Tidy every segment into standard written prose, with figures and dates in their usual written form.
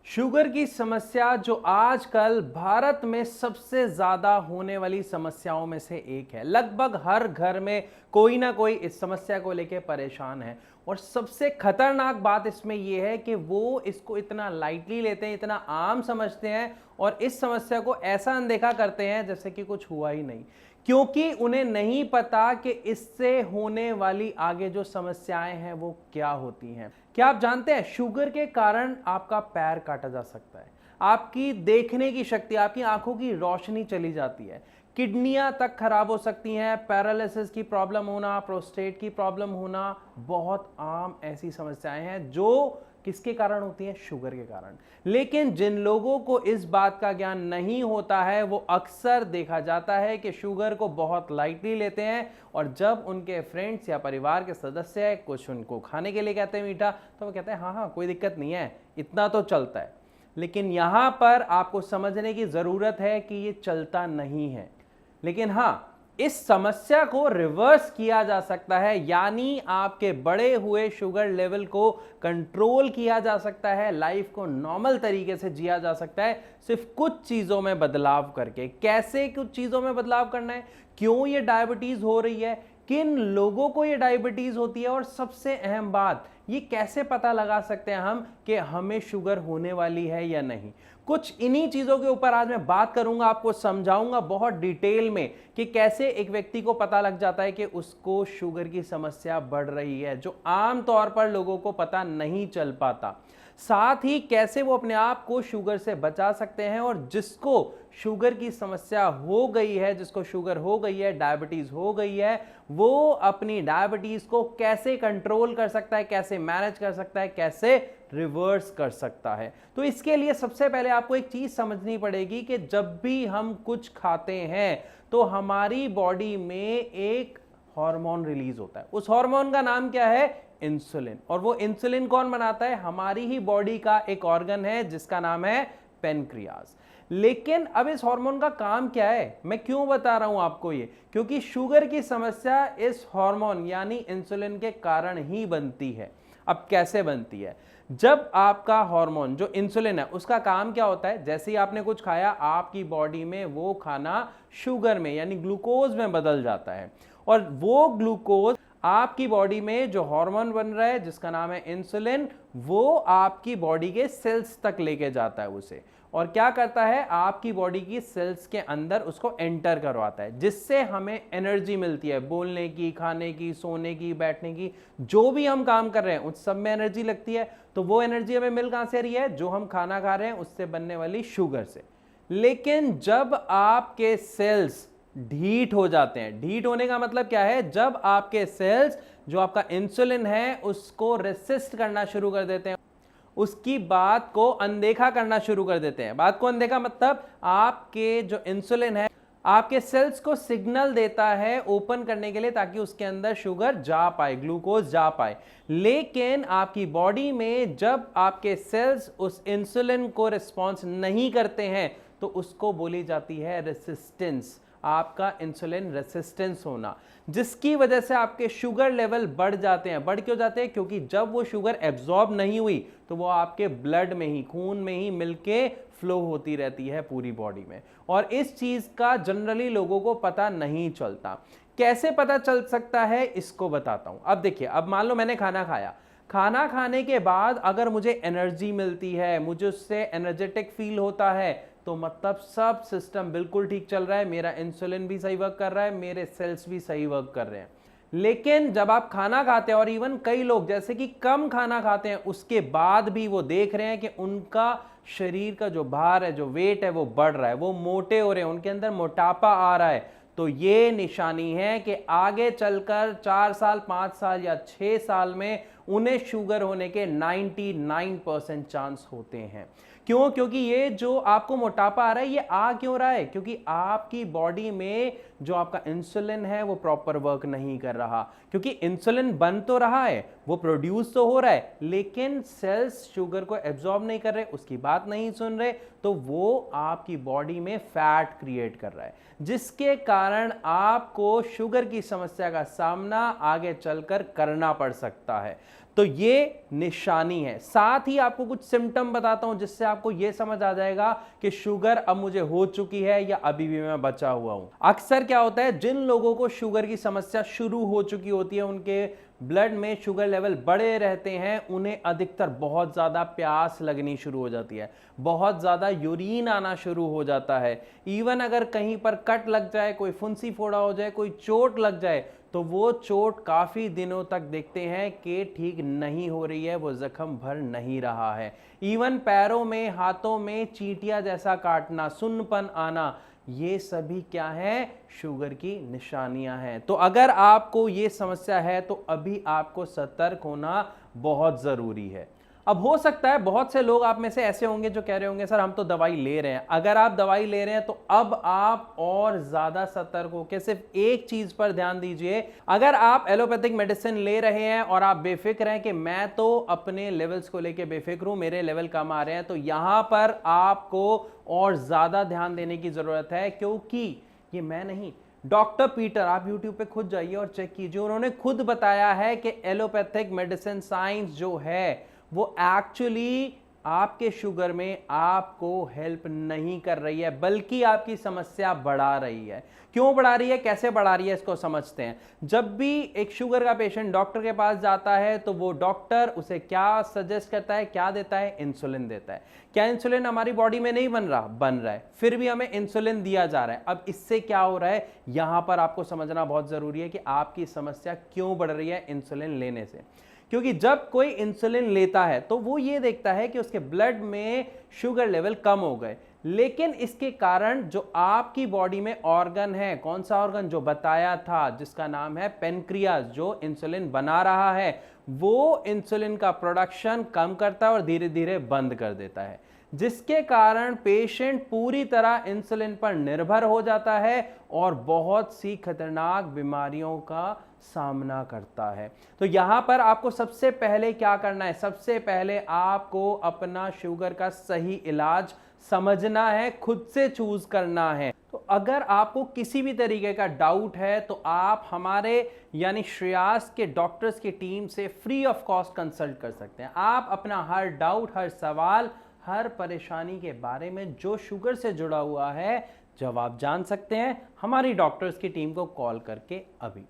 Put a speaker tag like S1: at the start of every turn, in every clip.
S1: Sugar की समस्या जो आजकल भारत में सबसे ज्यादा होने वाली समस्याओं में से एक है। लगभग हर घर में कोई ना कोई इस समस्या को लेकर परेशान है और सबसे खतरनाक बात इसमें यह है कि वो इसको इतना लाइटली लेते हैं, इतना आम समझते हैं और इस समस्या को ऐसा अनदेखा करते हैं जैसे कि कुछ हुआ ही नहीं, क्योंकि उन्हें नहीं पता कि इससे होने वाली आगे जो समस्याएं हैं वो क्या होती हैं। क्या आप जानते हैं शुगर के कारण आपका पैर काटा जा सकता है, आपकी देखने की शक्ति, आपकी आंखों की रोशनी चली जाती है, किडनियां तक खराब हो सकती हैं, पैरालिसिस की प्रॉब्लम होना, प्रोस्टेट की प्रॉब्लम होना बहुत आम ऐसी समस्याएं हैं जो किसके कारण होती है? शुगर के कारण। लेकिन जिन लोगों को इस बात का ज्ञान नहीं होता है वो अक्सर देखा जाता है कि शुगर को बहुत लाइटली लेते हैं और जब उनके फ्रेंड्स या परिवार के सदस्य कुछ उनको खाने के लिए कहते हैं मीठा, तो वो कहते हैं हाँ हाँ कोई दिक्कत नहीं है, इतना तो चलता है। लेकिन यहां पर आपको समझने की जरूरत है कि ये चलता नहीं है, लेकिन हाँ इस समस्या को रिवर्स किया जा सकता है, यानी आपके बढ़े हुए शुगर लेवल को कंट्रोल किया जा सकता है, लाइफ को नॉर्मल तरीके से जिया जा सकता है सिर्फ कुछ चीजों में बदलाव करके। कैसे कुछ चीजों में बदलाव करना है, क्यों ये डायबिटीज हो रही है, किन लोगों को ये डायबिटीज होती है और सबसे अहम बात ये कैसे पता लगा सकते हैं हम कि हमें शुगर होने वाली है या नहीं। कुछ इन्हीं चीजों के ऊपर आज मैं बात करूंगा, आपको समझाऊंगा बहुत डिटेल में कि कैसे एक व्यक्ति को पता लग जाता है कि उसको शुगर की समस्या बढ़ रही है, जो आम तौर पर लोगों को पता नहीं चल पाता। साथ ही कैसे वो अपने आप को शुगर से बचा सकते हैं और जिसको शुगर की समस्या हो गई है, जिसको शुगर हो गई है, डायबिटीज हो गई है, वो अपनी डायबिटीज को कैसे कंट्रोल कर सकता है, कैसे मैनेज कर सकता है, कैसे रिवर्स कर सकता है। तो इसके लिए सबसे पहले आपको एक चीज समझनी पड़ेगी कि जब भी हम कुछ खाते हैं तो हमारी बॉडी में एक हार्मोन रिलीज होता है। उस हार्मोन का नाम क्या है? इंसुलिन। और वो इंसुलिन कौन बनाता है? हमारी ही बॉडी का एक ऑर्गन है जिसका नाम है पेनक्रियाज। लेकिन अब इस हार्मोन का काम क्या है, मैं क्यों बता रहा हूं आपको ये? क्योंकि शुगर की समस्या इस हार्मोन यानी इंसुलिन के कारण ही बनती है। अब कैसे बनती है? जब आपका हार्मोन जो इंसुलिन है उसका काम क्या होता है, जैसे ही आपने कुछ खाया आपकी बॉडी में वो खाना शुगर में यानी ग्लूकोज में बदल जाता है और वो ग्लूकोज आपकी बॉडी में जो हार्मोन बन रहा है जिसका नाम है इंसुलिन, वो आपकी बॉडी के सेल्स तक लेके जाता है उसे, और क्या करता है आपकी बॉडी की सेल्स के अंदर उसको एंटर करवाता है, जिससे हमें एनर्जी मिलती है बोलने की, खाने की, सोने की, बैठने की, जो भी हम काम कर रहे हैं उस सब में एनर्जी लगती है। तो वो एनर्जी हमें मिल कहां से रही है? जो हम खाना खा रहे हैं उससे बनने वाली शुगर से। लेकिन जब आपके सेल्स ढीठ हो जाते हैं, ढीठ होने का मतलब क्या है? जब आपके सेल्स जो आपका इंसुलिन है उसको रेसिस्ट करना शुरू कर देते हैं, उसकी बात को अनदेखा करना शुरू कर देते हैं। बात को अनदेखा मतलब आपके जो इंसुलिन है आपके सेल्स को सिग्नल देता है ओपन करने के लिए ताकि उसके अंदर शुगर जा पाए, ग्लूकोज जा पाए। लेकिन आपकी बॉडी में जब आपके सेल्स उस इंसुलिन को रिस्पॉन्स नहीं करते हैं तो उसको बोली जाती है रेसिस्टेंस, आपका इंसुलिन रेसिस्टेंस होना, जिसकी वजह से आपके शुगर लेवल बढ़ जाते हैं। बढ़ क्यों जाते हैं? क्योंकि जब वो शुगर एब्जॉर्ब नहीं हुई तो वो आपके ब्लड में ही, खून में ही मिलके फ्लो होती रहती है पूरी बॉडी में, और इस चीज का जनरली लोगों को पता नहीं चलता। कैसे पता चल सकता है इसको बताता हूं। अब देखिए, अब मान लो मैंने खाना खाया, खाना खाने के बाद अगर मुझे एनर्जी मिलती है, मुझे उससे एनर्जेटिक फील होता है, तो मतलब सब सिस्टम बिल्कुल ठीक चल रहा है, मेरा इंसुलिन भी सही वर्क कर रहा है, मेरे सेल्स भी सही वर्क कर रहे हैं। लेकिन जब आप खाना खाते हैं, और इवन कई लोग जैसे कि कम खाना खाते हैं उसके बाद भी वो देख रहे हैं कि उनका शरीर का जो भार है, जो वेट है वो बढ़ रहा है, वो मोटे हो रहे हैं, उनके अंदर मोटापा आ रहा है, तो ये निशानी है कि आगे चलकर 4 साल, 5 साल या 6 साल में उन्हें शुगर होने के 99% चांस होते हैं। क्यों? क्योंकि ये जो आपको मोटापा आ रहा है ये आ क्यों रहा है? क्योंकि आपकी बॉडी में जो आपका इंसुलिन है वो प्रॉपर वर्क नहीं कर रहा। क्योंकि इंसुलिन बन तो रहा है, वो प्रोड्यूस तो हो रहा है, लेकिन सेल्स शुगर को एब्जॉर्ब नहीं कर रहे, उसकी बात नहीं सुन रहे, तो वो आपकी बॉडी में फैट क्रिएट कर रहा है, जिसके कारण आपको शुगर की समस्या का सामना आगे चलकर करना पड़ सकता है। तो ये निशानी है। साथ ही आपको कुछ सिम्टम बताता हूं जिससे आपको यह समझ आ जाएगा कि शुगर अब मुझे हो चुकी है या अभी भी मैं बचा हुआ हूं। अक्सर क्या होता है, जिन लोगों को शुगर की समस्या शुरू हो चुकी होती है, उनके ब्लड में शुगर लेवल बड़े रहते हैं, उन्हें अधिकतर बहुत ज्यादा प्यास लगनी शुरू हो जाती है, बहुत ज्यादा यूरिन आना शुरू हो जाता है। इवन अगर कहीं पर कट लग जाए, कोई फुंसी फोड़ा हो जाए, कोई चोट लग जाए, तो वो चोट काफी दिनों तक देखते हैं कि ठीक नहीं हो रही है, वो जख्म भर नहीं रहा है। इवन पैरों में, हाथों में चींटियां जैसा काटना, सुन्नपन आना, ये सभी क्या है, शुगर की निशानियां हैं। तो अगर आपको ये समस्या है तो अभी आपको सतर्क होना बहुत जरूरी है। अब हो सकता है बहुत से लोग आप में से ऐसे होंगे जो कह रहे होंगे सर हम तो दवाई ले रहे हैं। अगर आप दवाई ले रहे हैं तो अब आप और ज्यादा सतर्क होकर सिर्फ एक चीज पर ध्यान दीजिए। अगर आप एलोपैथिक मेडिसिन ले रहे हैं और आप बेफिक्र हैं कि मैं तो अपने लेवल्स को लेकर बेफिक्र हूं, मेरे लेवल कम आ रहे हैं, तो यहां पर आपको और ज्यादा ध्यान देने की जरूरत है, क्योंकि ये मैं नहीं, डॉक्टर पीटर, आप YouTube पे खुद जाइए और चेक कीजिए, उन्होंने खुद बताया है कि एलोपैथिक मेडिसिन साइंस जो है वो एक्चुअली आपके शुगर में आपको हेल्प नहीं कर रही है, बल्कि आपकी समस्या बढ़ा रही है। क्यों बढ़ा रही है, कैसे बढ़ा रही है, इसको समझते हैं। जब भी एक शुगर का पेशेंट डॉक्टर के पास जाता है तो वो डॉक्टर उसे क्या सजेस्ट करता है, क्या देता है, इंसुलिन देता है। क्या इंसुलिन हमारी बॉडी में नहीं बन रहा है, फिर भी हमें इंसुलिन दिया जा रहा है। अब इससे क्या हो रहा है, यहां पर आपको समझना बहुत जरूरी है कि आपकी समस्या क्यों बढ़ रही है इंसुलिन लेने से। क्योंकि जब कोई इंसुलिन लेता है तो वो ये देखता है कि उसके ब्लड में शुगर लेवल कम हो गए, लेकिन इसके कारण जो आपकी बॉडी में ऑर्गन है, कौन सा ऑर्गन, जो बताया था, जिसका नाम है पेनक्रियास, जो इंसुलिन बना रहा है, वो इंसुलिन का प्रोडक्शन कम करता है और धीरे धीरे बंद कर देता है, जिसके कारण पेशेंट पूरी तरह इंसुलिन पर निर्भर हो जाता है और बहुत सी खतरनाक बीमारियों का सामना करता है। तो यहां पर आपको सबसे पहले क्या करना है, सबसे पहले आपको अपना शुगर का सही इलाज समझना है, खुद से चूज करना है। तो अगर आपको किसी भी तरीके का डाउट है तो आप हमारे यानी श्रेयास के डॉक्टर्स की टीम से फ्री ऑफ कॉस्ट कंसल्ट कर सकते हैं। आप अपना हर डाउट, हर सवाल, हर परेशानी के बारे में जो शुगर से जुड़ा हुआ है जवाब जान सकते हैं हमारी डॉक्टर्स की टीम को कॉल करके अभी।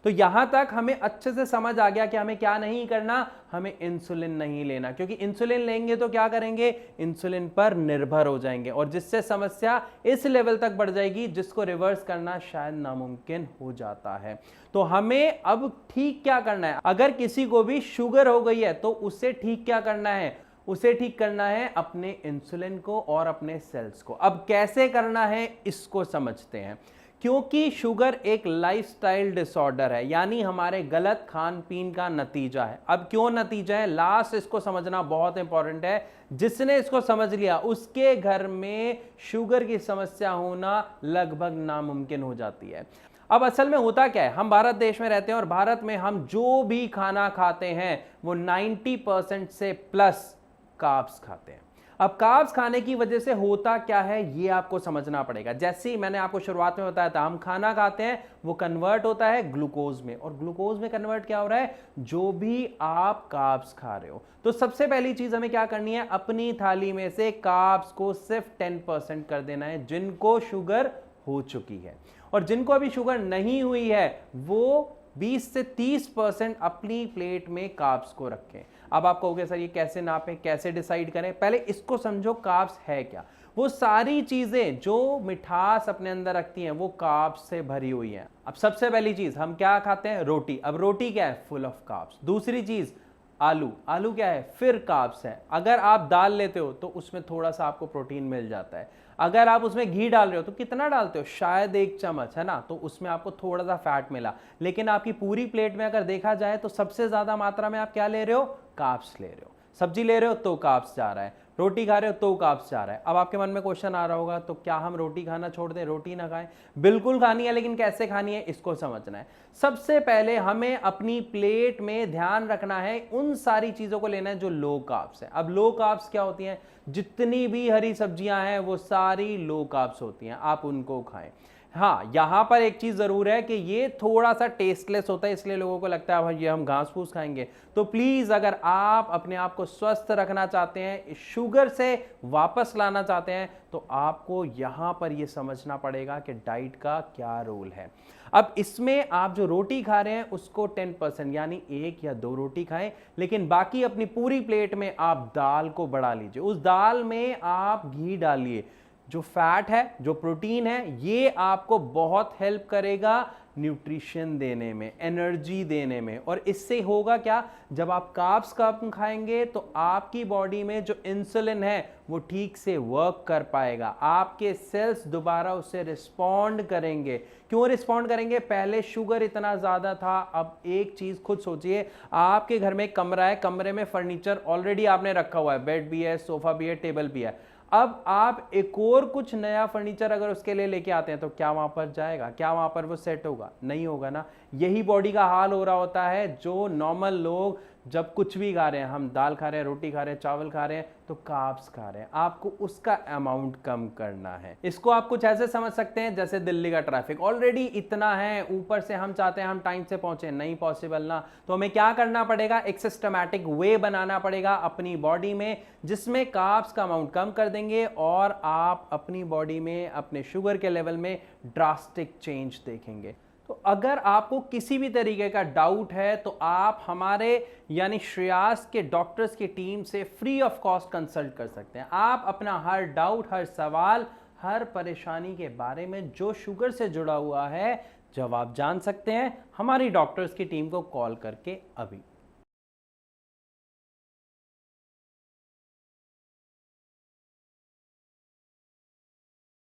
S1: तो यहां तक हमें अच्छे से समझ आ गया कि हमें क्या नहीं करना, हमें इंसुलिन नहीं लेना, क्योंकि इंसुलिन लेंगे तो क्या करेंगे, इंसुलिन पर निर्भर हो जाएंगे और जिससे समस्या इस लेवल तक बढ़ जाएगी जिसको रिवर्स करना शायद नामुमकिन हो जाता है। तो हमें अब ठीक क्या करना है, अगर किसी को भी शुगर हो गई है तो उससे ठीक क्या करना है, उसे ठीक करना है अपने इंसुलिन को और अपने सेल्स को। अब कैसे करना है इसको समझते हैं। क्योंकि शुगर एक लाइफस्टाइल डिसऑर्डर है, यानी हमारे गलत खान पीन का नतीजा है। अब क्यों नतीजा है, लास्ट इसको समझना बहुत इंपॉर्टेंट है। जिसने इसको समझ लिया उसके घर में शुगर की समस्या होना लगभग नामुमकिन हो जाती है। अब असल में होता क्या है, हम भारत देश में रहते हैं और भारत में हम जो भी खाना खाते हैं वो 90% से प्लस कार्ब्स खाते हैं। अब कार्ब्स खाने की वजह से होता क्या है ये आपको समझना पड़ेगा। जैसे ही मैंने आपको शुरुआत में बताया था, हम खाना खाते हैं वो कन्वर्ट होता है ग्लूकोज में, और ग्लूकोज में कन्वर्ट क्या हो रहा है, जो भी आप कार्ब्स खा रहे हो। तो सबसे पहली चीज हमें क्या करनी है, अपनी थाली में से कार्ब्स को सिर्फ 10% कर देना है जिनको शुगर हो चुकी है, और जिनको अभी शुगर नहीं हुई है वो 20 से 30% अपनी प्लेट में कार्ब्स को रखें। अब आप कहोगे सर ये कैसे नापें, कैसे डिसाइड करें, पहले इसको समझो कार्ब्स है क्या। वो सारी चीजें जो मिठास अपने अंदर रखती हैं वो कार्ब्स से भरी हुई हैं। अब सबसे पहली चीज हम क्या खाते हैं, रोटी। अब रोटी क्या है, फुल ऑफ कार्ब्स। दूसरी चीज आलू, आलू क्या है, फिर कार्ब्स है। अगर आप दाल लेते हो तो उसमें थोड़ा सा आपको प्रोटीन मिल जाता है। अगर आप उसमें घी डाल रहे हो तो कितना डालते हो, शायद 1 चम्मच, है ना, तो उसमें आपको थोड़ा सा फैट मिला। लेकिन आपकी पूरी प्लेट में अगर देखा जाए तो सबसे ज्यादा मात्रा में आप क्या ले रहे हो, कार्ब्स ले रहे हो। सब्जी ले रहे हो तो कार्ब्स जा रहा है, रोटी खा रहे हो तो कार्ब्स जा रहा है। अब आपके मन में क्वेश्चन आ रहा होगा तो क्या हम रोटी खाना छोड़ दें, रोटी ना खाएं? बिल्कुल खानी है, लेकिन कैसे खानी है इसको समझना है। सबसे पहले हमें अपनी प्लेट में ध्यान रखना है, उन सारी चीजों को लेना है जो लो कार्ब्स है। अब लो कार्ब्स क्या होती हैं, जितनी भी हरी सब्जियां हैं वो सारी लो कार्ब्स होती हैं, आप उनको खाएं। हाँ, यहाँ पर एक चीज़ ज़रूर है कि ये थोड़ा सा टेस्टलेस होता है, इसलिए लोगों को लगता है भाई ये हम घास फूस खाएंगे। तो प्लीज़ अगर आप अपने आप को स्वस्थ रखना चाहते हैं, शुगर से वापस लाना चाहते हैं, तो आपको यहाँ पर ये समझना पड़ेगा कि डाइट का क्या रोल है। अब इसमें आप जो रोटी खा रहे हैं उसको 10% यानी 1 या 2 रोटी खाएं, लेकिन बाकी अपनी पूरी प्लेट में आप दाल को बढ़ा लीजिए। उस दाल में आप घी डालिए। जो फैट है, जो प्रोटीन है, ये आपको बहुत हेल्प करेगा न्यूट्रिशन देने में, एनर्जी देने में। और इससे होगा क्या, जब आप कार्ब्स कम खाएंगे तो आपकी बॉडी में जो इंसुलिन है वो ठीक से वर्क कर पाएगा, आपके सेल्स दोबारा उससे रिस्पॉन्ड करेंगे। क्यों रिस्पॉन्ड करेंगे? पहले शुगर इतना ज्यादा था। अब एक चीज खुद सोचिए, आपके घर में एक कमरा है, कमरे में फर्नीचर ऑलरेडी आपने रखा हुआ है, बेड भी है, सोफा भी है, टेबल भी है। अब आप एक और कुछ नया फर्नीचर अगर उसके लिए लेके आते हैं तो क्या वहां पर जाएगा? क्या वहां पर वो सेट होगा? नहीं होगा ना। यही बॉडी का हाल हो रहा होता है जो नॉर्मल लोग जब कुछ भी खा रहे हैं, हम दाल खा रहे हैं, रोटी खा रहे हैं, चावल खा रहे हैं, तो कार्ब्स खा रहे हैं, आपको उसका अमाउंट कम करना है। इसको आप कुछ ऐसे समझ सकते हैं जैसे दिल्ली का ट्रैफिक ऑलरेडी इतना है, ऊपर से हम चाहते हैं हम टाइम से पहुंचे, नहीं पॉसिबल ना। तो हमें क्या करना पड़ेगा? एक सिस्टमैटिक वे बनाना पड़ेगा अपनी बॉडी में, जिसमें कार्ब्स का अमाउंट कम कर देंगे और आप अपनी बॉडी में अपने शुगर के लेवल में ड्रास्टिक चेंज देखेंगे। तो अगर आपको किसी भी तरीके का डाउट है तो आप हमारे यानी श्रेयास के डॉक्टर्स की टीम से फ्री ऑफ कॉस्ट कंसल्ट कर सकते हैं। आप अपना हर डाउट, हर सवाल, हर परेशानी के बारे में जो शुगर से जुड़ा हुआ है जवाब जान सकते हैं हमारी डॉक्टर्स की टीम को कॉल करके अभी।